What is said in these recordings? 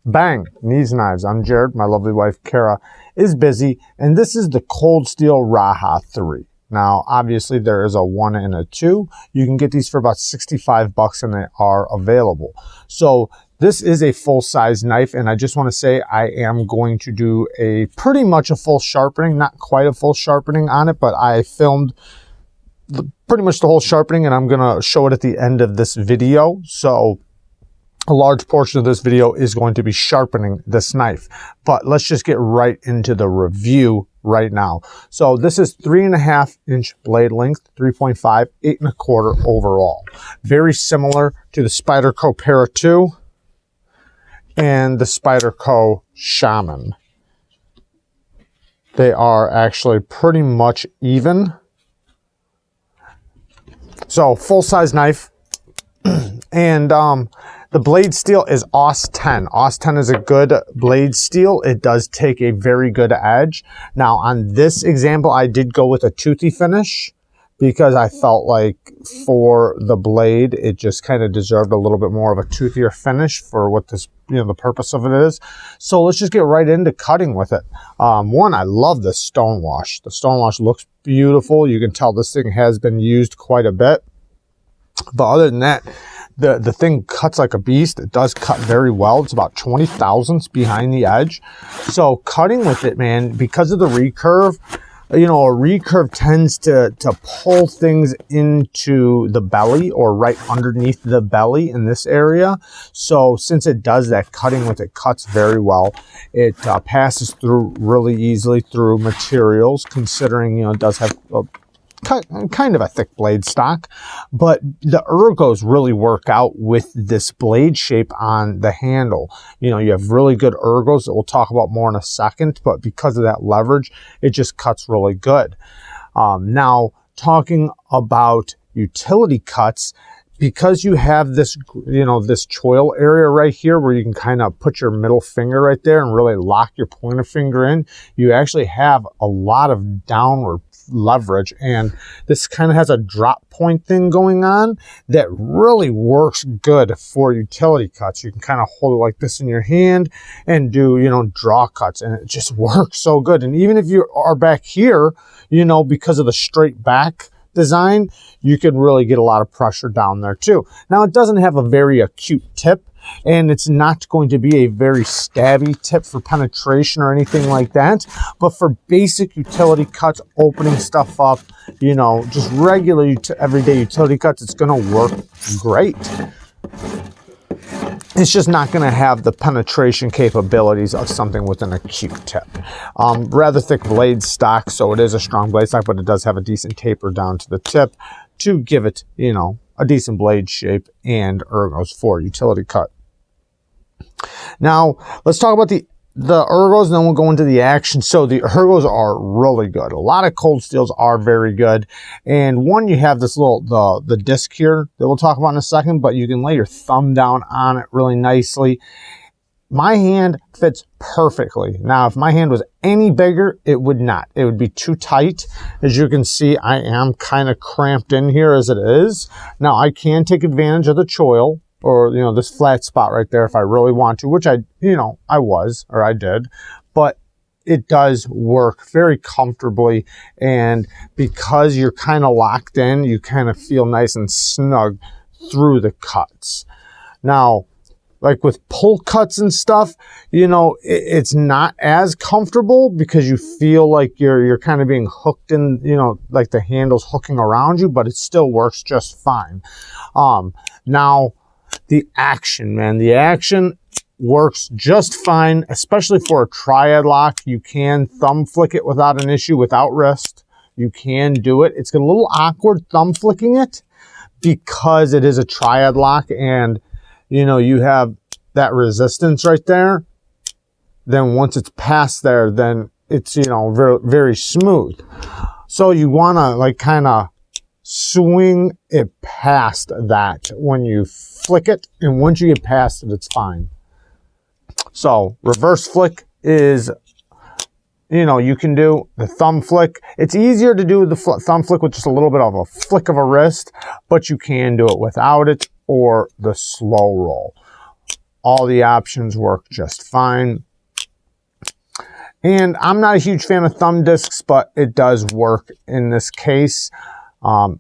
Bang! Neeves knives. I'm Jared. My lovely wife, Kara, is busy. And this is the Cold Steel Rajah 3. Now, obviously, there is a 1 and a 2. You can get these for about 65 bucks and they are available. So this is a full-size knife, and I just want to say I am going to do a pretty much a full sharpening, not quite a full sharpening on it, but I filmed pretty much the whole sharpening, and I'm going to show it at the end of this video. So a large portion of this video is going to be sharpening this knife, but let's just get right into the review right now. So this is 3.5 inch blade length, 3.5, 8 1/4 overall. Very similar to the Spyderco Para 2 and the Spyderco Shaman. They are actually pretty much even. So full-size knife. And the blade steel is AUS 10. AUS 10 is a good blade steel. It does take a very good edge. Now on this example, I did go with a toothy finish because I felt like for the blade, it just kind of deserved a little bit more of a toothier finish for what this, the purpose of it is. So let's just get right into cutting with it. One, I love the stonewash. The stonewash looks beautiful. You can tell this thing has been used quite a bit. But other than that, the thing cuts like a beast. It does cut very well. It's about 20 thousandths behind the edge. So cutting with it, man, because of the recurve, a recurve tends to pull things into the belly or right underneath the belly in this area. So since it does that, cutting with it cuts very well. It passes through really easily through materials, considering, it does have kind of a thick blade stock, but the ergos really work out with this blade shape on the handle. You have really good ergos that we'll talk about more in a second, but because of that leverage, it just cuts really good. Now, talking about utility cuts, because you have this, this choil area right here where you can kind of put your middle finger right there and really lock your pointer finger in, you actually have a lot of downward leverage, and this kind of has a drop point thing going on that really works good for utility cuts. You can kind of hold it like this in your hand and do, draw cuts, and it just works so good. And even if you are back here, because of the straight back design, you can really get a lot of pressure down there too. Now, it doesn't have a very acute tip, and it's not going to be a very stabby tip for penetration or anything like that. But for basic utility cuts, opening stuff up, just regular everyday utility cuts, it's going to work great. It's just not going to have the penetration capabilities of something with an acute tip. Rather thick blade stock, so it is a strong blade stock, but it does have a decent taper down to the tip to give it, a decent blade shape and ergos for utility cut. Now, let's talk about the ergos, and then we'll go into the action. So the ergos are really good. A lot of cold steels are very good. And one, you have this little, the disc here that we'll talk about in a second, but you can lay your thumb down on it really nicely. My hand fits perfectly. Now, if my hand was any bigger, it would not. It would be too tight. As you can see, I am kind of cramped in here as it is. Now, I can take advantage of the choil, or, this flat spot right there if I really want to, which I did. But it does work very comfortably. And because you're kind of locked in, you kind of feel nice and snug through the cuts. Now, like with pull cuts and stuff, it's not as comfortable because you feel like you're kind of being hooked in, like the handle's hooking around you, but it still works just fine. Now, the action, man, the action works just fine, especially for a triad lock. You can thumb flick it without an issue, without wrist. You can do it. It's a little awkward thumb flicking it because it is a triad lock, and you have that resistance right there. Then once it's past there, then it's, very, very smooth. So you want to kind of swing it past that when you flick it. And once you get past it, it's fine. So reverse flick is, you can do the thumb flick. It's easier to do the thumb flick with just a little bit of a flick of a wrist, but you can do it without it, or the slow roll. all the options work just fine. And I'm not a huge fan of thumb discs, but it does work in this case. And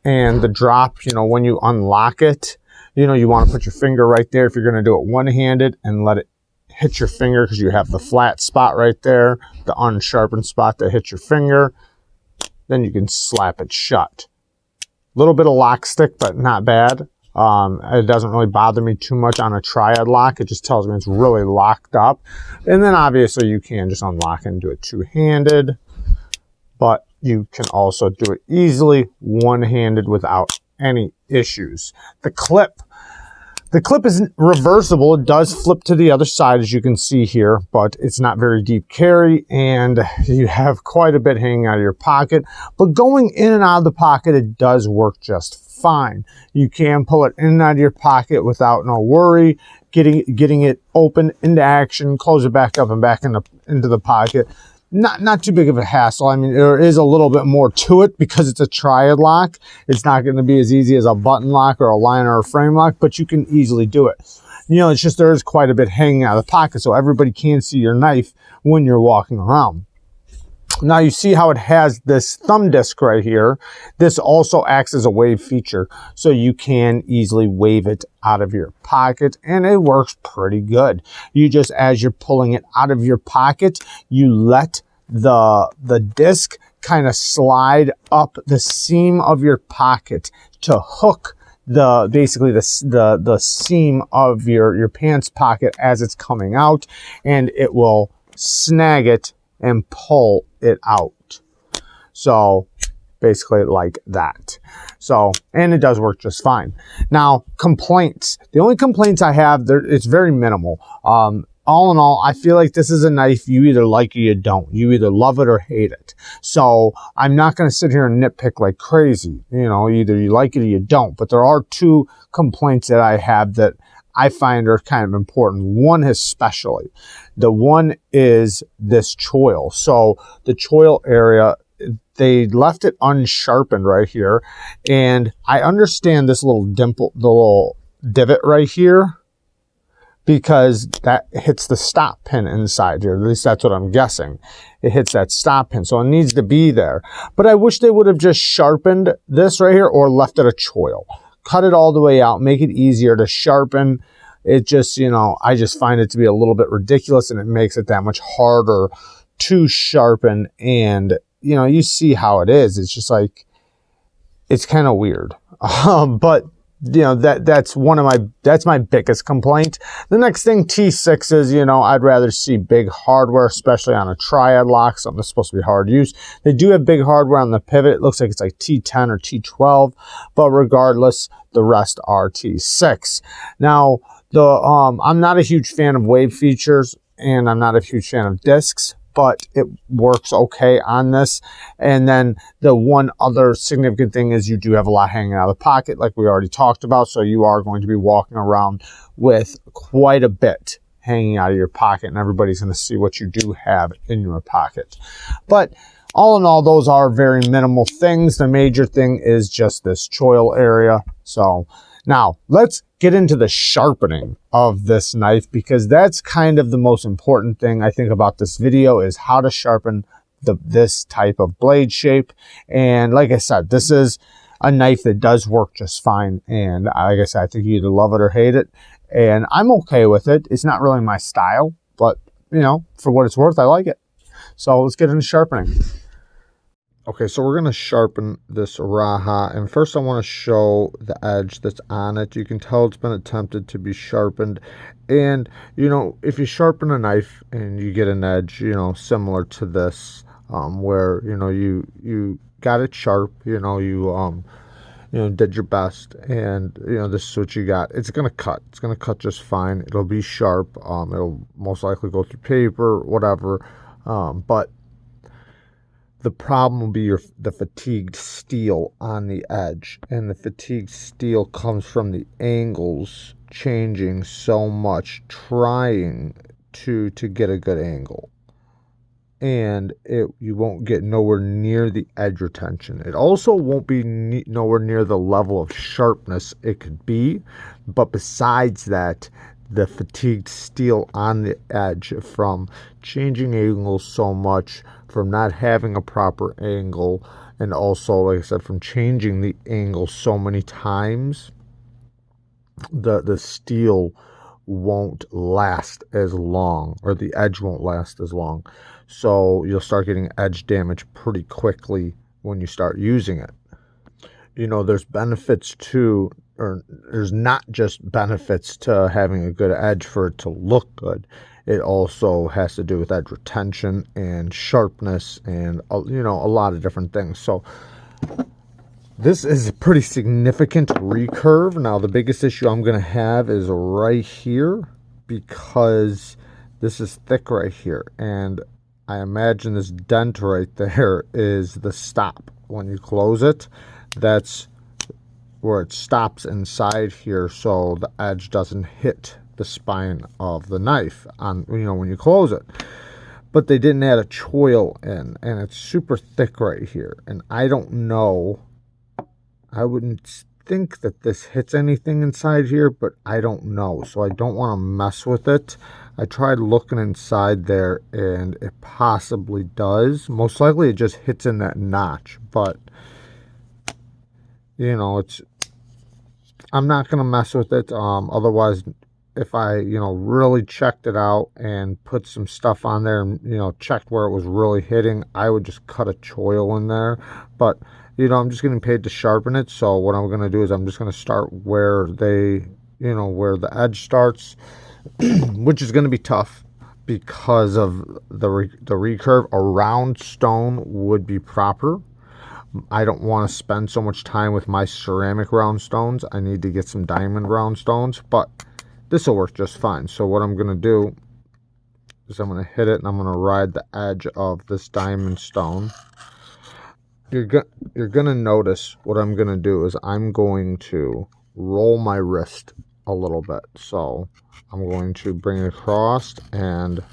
the drop, you know, when you unlock it, you know, you want to put your finger right there if you're going to do it one-handed and let it hit your finger, because you have the flat spot right there, the unsharpened spot that hits your finger. Then you can slap it shut. A little bit of lock stick, but not bad. It doesn't really bother me too much on a triad lock. It just tells me it's really locked up. And then obviously you can just unlock and do it two-handed, but you can also do it easily one-handed without any issues. The clip is reversible. It does flip to the other side, as you can see here, but it's not very deep carry, and you have quite a bit hanging out of your pocket. But going in and out of the pocket, it does work just fine. You can pull it in and out of your pocket without no worry. Getting it open into action, close it back up and back into the pocket. Not too big of a hassle. I mean, there is a little bit more to it because it's a triad lock. It's not going to be as easy as a button lock or a line or a frame lock, but you can easily do it. You know, it's just there is quite a bit hanging out of the pocket, so everybody can see your knife when you're walking around. Now you see how it has this thumb disc right here. This also acts as a wave feature, so you can easily wave it out of your pocket, and it works pretty good. You just, as you're pulling it out of your pocket, you let the disc kind of slide up the seam of your pocket to hook basically the seam of your pants pocket as it's coming out, and it will snag it and pull it out. So basically like that. So, and it does work just fine. Now, complaints. The only complaints I have, it's very minimal. All in all, I feel like this is a knife you either like or you don't. You either love it or hate it. So I'm not going to sit here and nitpick like crazy. You know, either you like it or you don't. But there are two complaints that I have that I find are kind of important. One especially. The one is this choil. So the choil area, they left it unsharpened right here. And I understand this little dimple, the little divot right here, because that hits the stop pin inside here. At least that's what I'm guessing. It hits that stop pin, so it needs to be there. But I wish they would have just sharpened this right here or left it a choil. Cut it all the way out, make it easier to sharpen. It just, you know, I just find it to be a little bit ridiculous, and it makes it that much harder to sharpen. And, you know, you see how it is. It's just like, it's kind of weird. But, you know, that's my biggest complaint. The next thing, T6s, you know, I'd rather see big hardware, especially on a triad lock, something that's supposed to be hard to use. They do have big hardware on the pivot. It looks like it's like T10 or T12, but regardless, the rest are T6. Now, I'm not a huge fan of wave features, and I'm not a huge fan of discs, but it works okay on this. And then the one other significant thing is you do have a lot hanging out of the pocket, like we already talked about. So you are going to be walking around with quite a bit hanging out of your pocket, and everybody's going to see what you do have in your pocket. But all in all, those are very minimal things. The major thing is just this choil area. So now let's get into the sharpening of this knife, because that's kind of the most important thing I think about this video, is how to sharpen this type of blade shape. And like I said, this is a knife that does work just fine. And like I said, I think you either love it or hate it. And I'm okay with it. It's not really my style, but you know, for what it's worth, I like it. So let's get into sharpening. Okay, so we're going to sharpen this Rajah, and first I want to show the edge that's on it. You can tell it's been attempted to be sharpened, and you know, if you sharpen a knife and you get an edge, you know, similar to this, where you know you got it sharp, you know, did your best, and you know, this is what you got. It's gonna cut. It's gonna cut just fine. It'll be sharp. It'll most likely go through paper, whatever, but the problem will be the fatigued steel on the edge, and the fatigued steel comes from the angles changing so much, trying to get a good angle, and you won't get nowhere near the edge retention. It also won't be nowhere near the level of sharpness it could be, but besides that, the fatigued steel on the edge from changing angles so much, from not having a proper angle, and also, like I said, from changing the angle so many times. The steel won't last as long, or the edge won't last as long. So you'll start getting edge damage pretty quickly when you start using it. You know, there's benefits to, or there's not just benefits to having a good edge for it to look good. It also has to do with edge retention and sharpness and, you know, a lot of different things. So this is a pretty significant recurve. Now, the biggest issue I'm going to have is right here, because this is thick right here. And I imagine this dent right there is the stop. When you close it, that's where it stops inside here, so the edge doesn't hit the spine of the knife on, you know, when you close it. But they didn't add a choil in, and it's super thick right here. And I don't know, I wouldn't think that this hits anything inside here, but I don't know, so I don't want to mess with it. I tried looking inside there, and it possibly does. Most likely it just hits in that notch, but you know, I'm not going to mess with it. Otherwise, if I, you know, really checked it out and put some stuff on there and, you know, checked where it was really hitting, I would just cut a choil in there. But, you know, I'm just getting paid to sharpen it. So what I'm going to do is I'm just going to start where they, you know, where the edge starts, which is going to be tough because of the recurve. A round stone would be proper. I don't want to spend so much time with my ceramic round stones. I need to get some diamond round stones, but this will work just fine. So what I'm going to do is I'm going to hit it, and I'm going to ride the edge of this diamond stone. You're going to notice what I'm going to do is I'm going to roll my wrist a little bit. So I'm going to bring it across and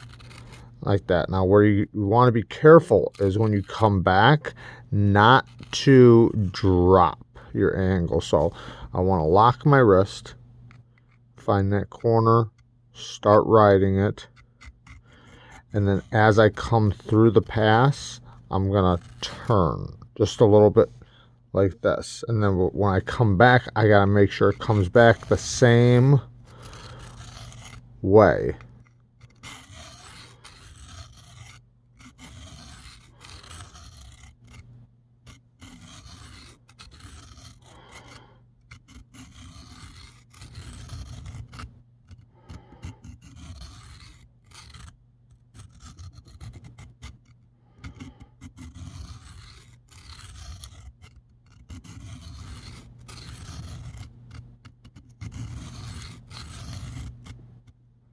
like that. Now, where you want to be careful is when you come back, not to drop your angle. So I want to lock my wrist, find that corner, start riding it, and then as I come through the pass, I'm gonna turn just a little bit like this, and then when I come back, I gotta make sure it comes back the same way.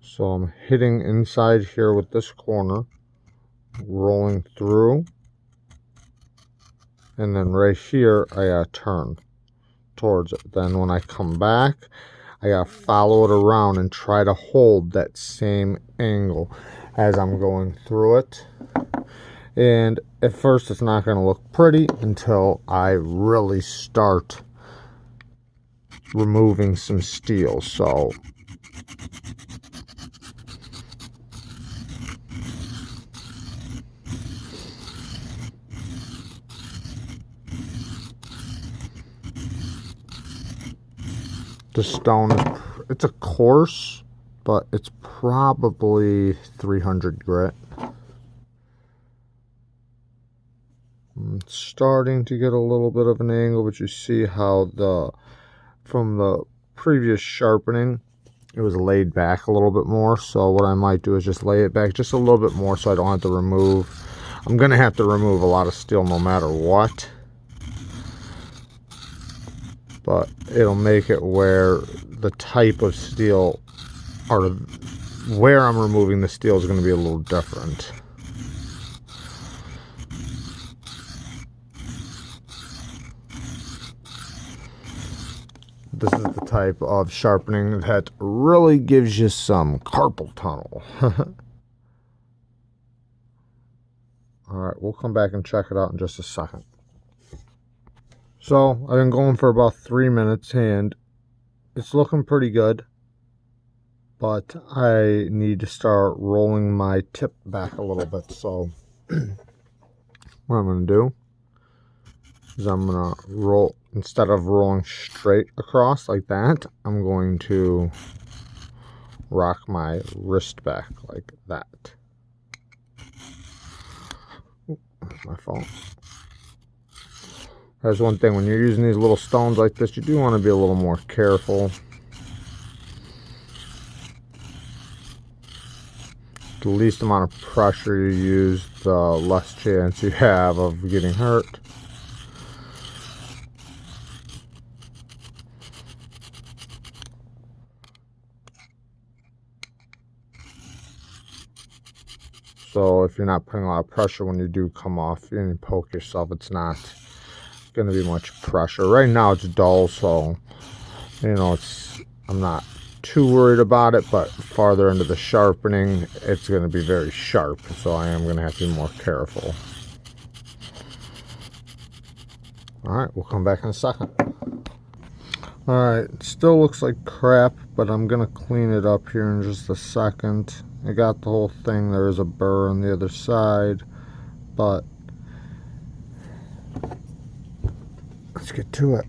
So I'm hitting inside here with this corner, rolling through, and then right here I gotta turn towards it. Then when I come back, I gotta follow it around and try to hold that same angle as I'm going through it. And at first it's not gonna look pretty until I really start removing some steel. So the stone, it's a coarse, but it's probably 300 grit. It's starting to get a little bit of an angle, but you see how from the previous sharpening, it was laid back a little bit more. So what I might do is just lay it back just a little bit more so I don't have to remove. I'm going to have to remove a lot of steel no matter what. But it'll make it where the type of steel, or where I'm removing the steel, is going to be a little different. This is the type of sharpening that really gives you some carpal tunnel. Alright, we'll come back and check it out in just a second. So, I've been going for about 3 minutes, and it's looking pretty good. but I need to start rolling my tip back a little bit. So what I'm going to do is I'm going to roll, instead of rolling straight across like that, I'm going to rock my wrist back like that. Ooh, that's my fault. That's one thing, when you're using these little stones like this, you do want to be a little more careful. The least amount of pressure you use, the less chance you have of getting hurt. So if you're not putting a lot of pressure when you do come off and you poke yourself, it's not going to be much pressure. Right now it's dull, so you know, I'm not too worried about it, but farther into the sharpening it's going to be very sharp, so I am going to have to be more careful. Alright, we'll come back in a second. Alright, it still looks like crap, but I'm going to clean it up here in just a second. I got the whole thing. There is a burr on the other side, but let's get to it.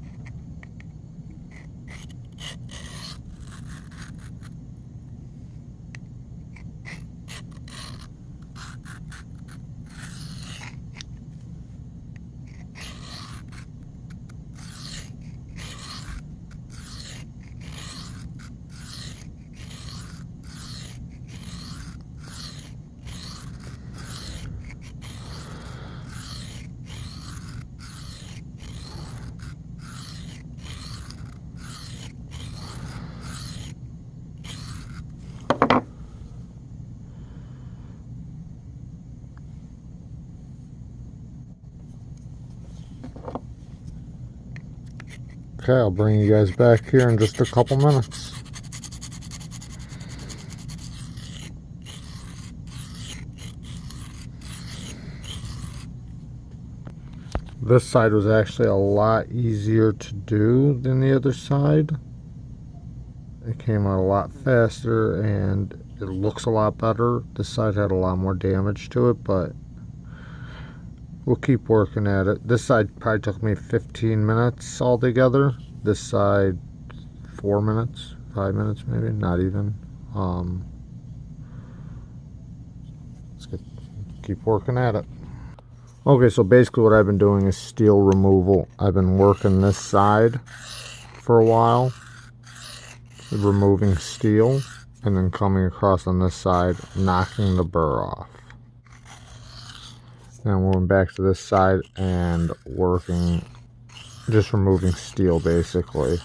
Okay, I'll bring you guys back here in just a couple minutes. This side was actually a lot easier to do than the other side. It came out a lot faster and it looks a lot better. This side had a lot more damage to it, but we'll keep working at it. This side probably took me 15 minutes altogether. This side 4 minutes, 5 minutes maybe, not even. Let's keep working at it. Okay, so basically what I've been doing is steel removal. I've been working this side for a while, removing steel, and then coming across on this side, knocking the burr off. Then we're going back to this side and working, just removing steel basically,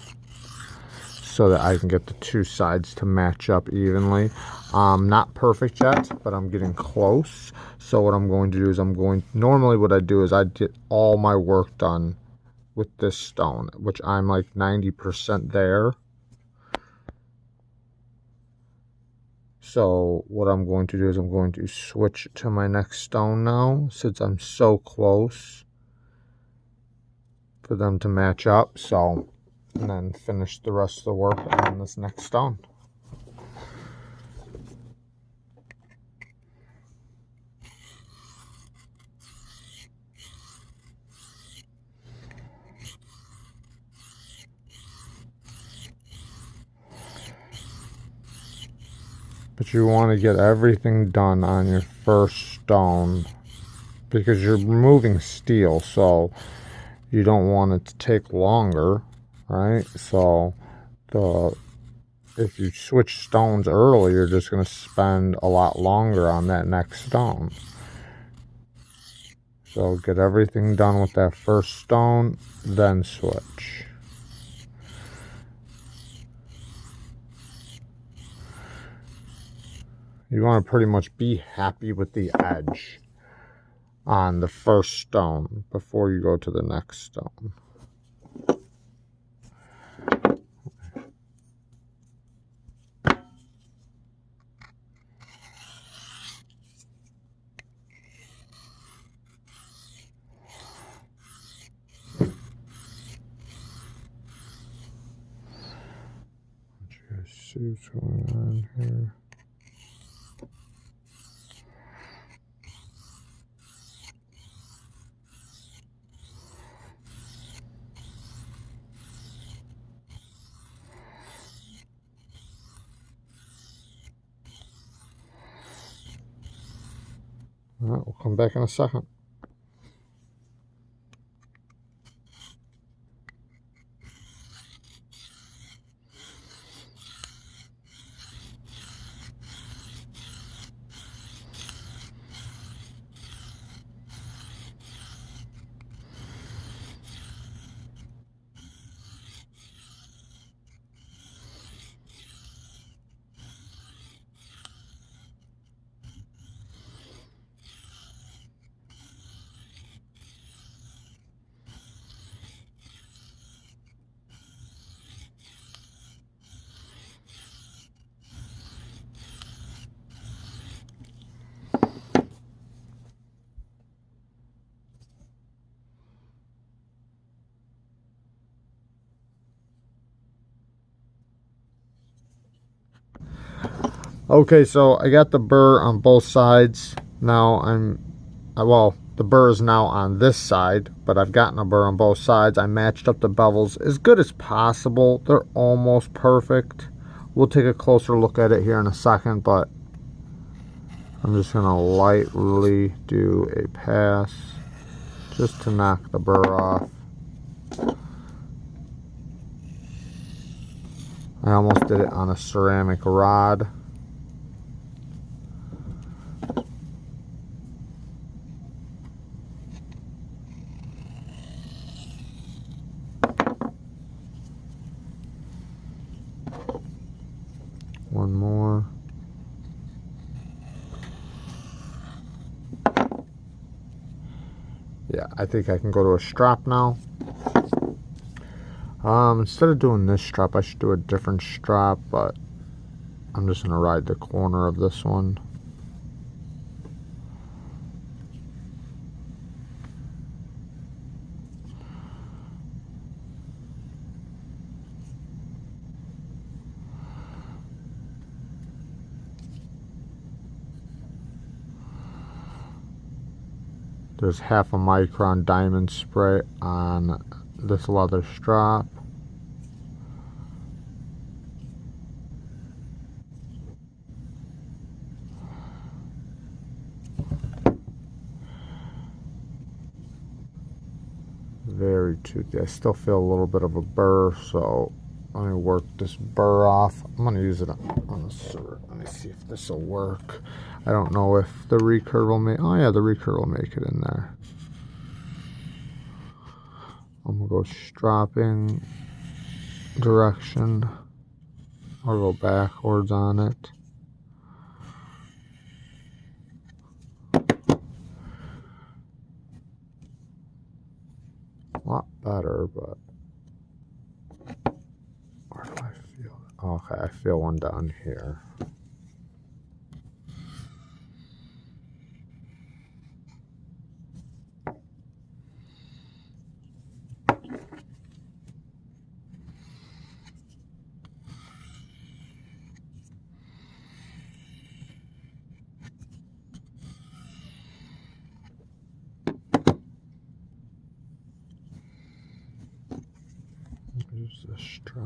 so that I can get the two sides to match up evenly. Not perfect yet, but I'm getting close. So what I'm going to do is normally what I do is I get all my work done with this stone, which I'm like 90% there. So what I'm going to do is I'm going to switch to my next stone now, since I'm so close for them to match up. So, and then finish the rest of the work on this next stone. But you want to get everything done on your first stone because you're removing steel, so you don't want it to take longer, right? So if you switch stones early, you're just going to spend a lot longer on that next stone. So get everything done with that first stone, then switch. You want to pretty much be happy with the edge on the first stone before you go to the next stone. see what's going on here. All right, we'll come back in a second. Okay, so I got the burr on both sides. Now well, the burr is now on this side, but I've gotten a burr on both sides. I matched up the bevels as good as possible. They're almost perfect. We'll take a closer look at it here in a second, but I'm just gonna lightly do a pass just to knock the burr off. I almost did it on a ceramic rod. One more. Yeah, I think I can go to a strop now. Instead of doing this strop, I should do a different strop, but I'm just gonna ride the corner of this one. There's half a micron diamond spray on this leather strop. Very toothy. I still feel a little bit of a burr, so let me work this burr off. I'm going to use it on the sword. Let me see if this will work. I don't know if the recurve will make... Oh yeah, the recurve will make it in there. I'm going to go stropping direction. Or go backwards on it. A lot better, but... Where do I feel it? Okay, I feel one down here. Here's the strap.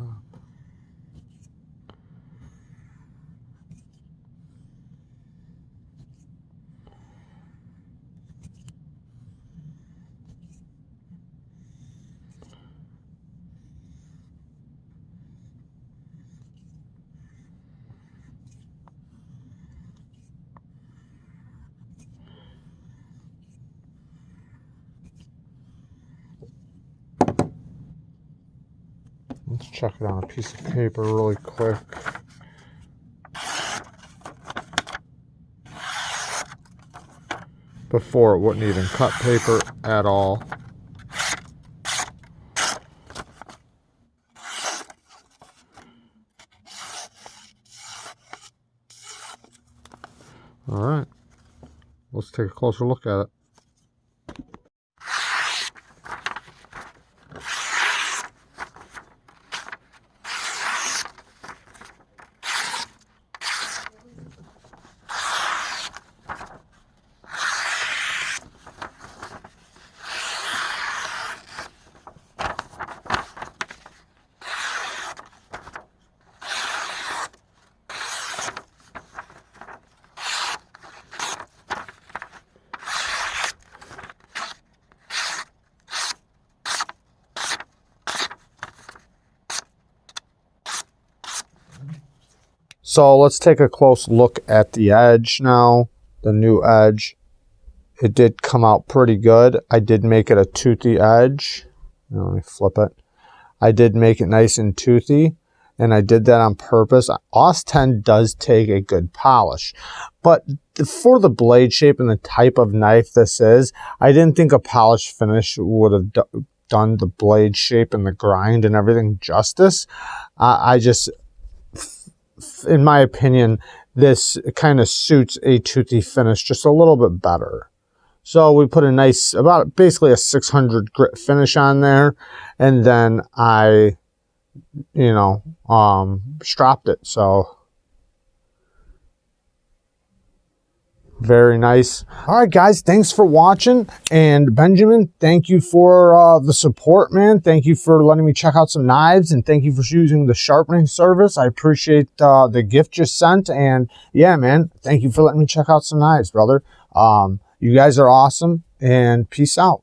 Let's check it on a piece of paper really quick. Before it wouldn't even cut paper at all. Alright, let's take a closer look at it. So let's take a close look at the edge now, the new edge. It did come out pretty good. I did make it a toothy edge. Let me flip it. I did make it nice and toothy, and I did that on purpose. OS 10 does take a good polish, but for the blade shape and the type of knife this is, I didn't think a polished finish would have done the blade shape and the grind and everything justice. I just, in my opinion, this kind of suits a toothy finish just a little bit better. So we put a nice, about basically a 600 grit finish on there, and then I, you know, stropped it. So very nice. All right, guys, thanks for watching. And Benjamin, thank you for the support, man. Thank you for letting me check out some knives, and thank you for using the sharpening service. I appreciate the gift you sent. And yeah, man, thank you for letting me check out some knives, brother. You guys are awesome, and peace out.